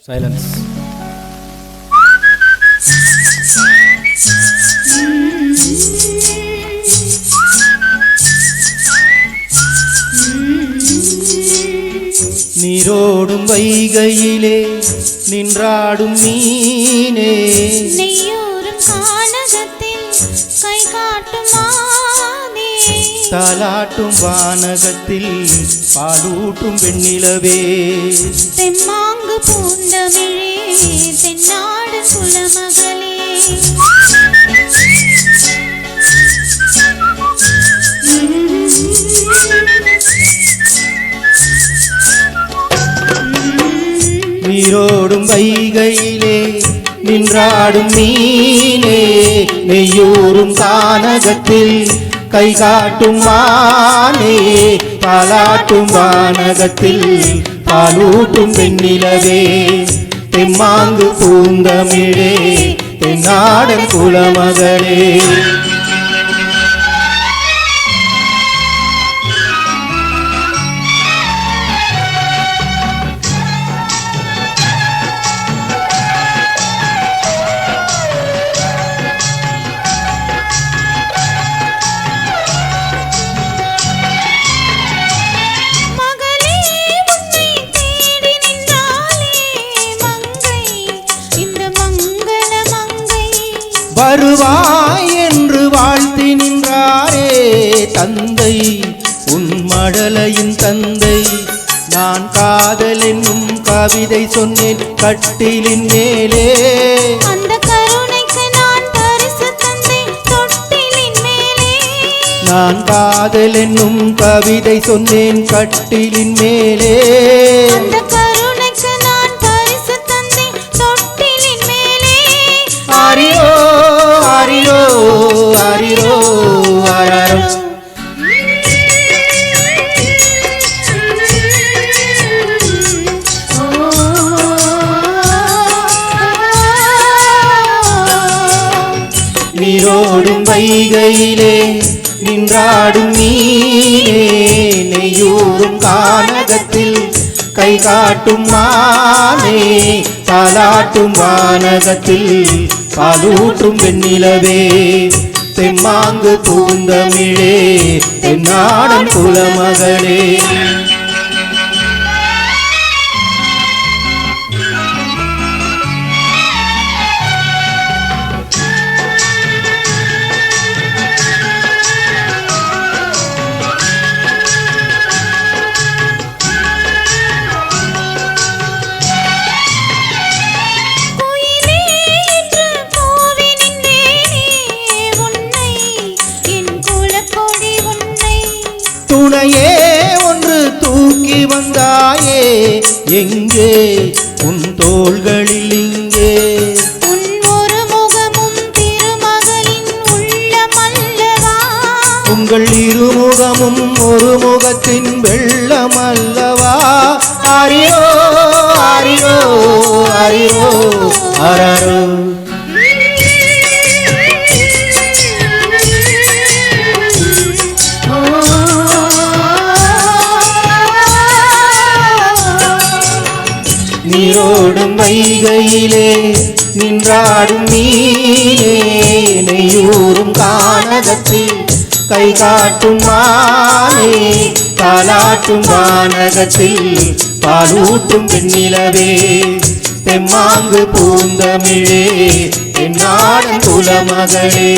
Silence. நீரோடும் வைகையிலே நின்றாடும் மீனே, நெய்யூரும் கானகத்தில் கை காட்டும் மானே, தாலாட்டும் வானகத்தில் பாலூட்டும் வெண்ணிலவே, தெம்மாங்கு பூந்தமிழே தென்னாடு குலமகளே, நீரோடும் வைகையிலே நின்றாடும் மீனே, நெய்யூரும் கானகத்தில் கை காட்டும் மானே, பாலாட்டும் வானகத்தில் பாலூட்டும் வெண்ணிலவே, தெம்மாங்கு பூந்தமிழே தென்னாடன் குலமகளே. வருவாய் என்று வாழ்த்தி நின்றாரே தந்தை, உன் மழலையின் தந்தை. நான் காதல் என்னும் கவிதை சொன்னேன் கட்டிலின் மேலே, அந்த கருணைக்கு நான் பரிசு தந்தேன் தொட்டிலின் மேலே. நான் காதல் என்னும் கவிதை சொன்னேன் கட்டிலின் மேலே, அந்த கருணைக்கு நான் பரிசு தந்தேன் தொட்டிலின் மேலே. ஆரியோ ஆரியோ ஆரியோ ஆராரோ. நீரோடும் வைகையிலே நின்றாடும் மீனே, நெய்யூரும் கானகத்தில் கை காட்டும் மானே, தாலாட்டும் வானகத்தில் பாலூட்டும் வெண்ணிலவே, தெம்மாங்கு பூந்தமிழே தென்னாடன் குலமகளே. துணையே ஒன்று தூக்கி வந்தாயே எங்கே, உன் தோள்களில் இங்கே. உன் ஒரு முகமும் திருமகளின் உள்ளமல்லவா, உங்கள் இருமுகமும் ஒரு முகத்தின் வெள்ளம் அல்லவா. ஆரியோ ஆரியோ ஆரியோ ஆராரோ. நீரோடும் வைகையிலே நின்றாடும் மீனே, நெய்யூரும் கானகத்தில் கை காட்டும் மானே, தாலாட்டும் வானகத்தில் பாலூட்டும் வெண்ணிலவே, தெம்மாங்கு பூந்தமிழே தென்னாடன் குலமகளே.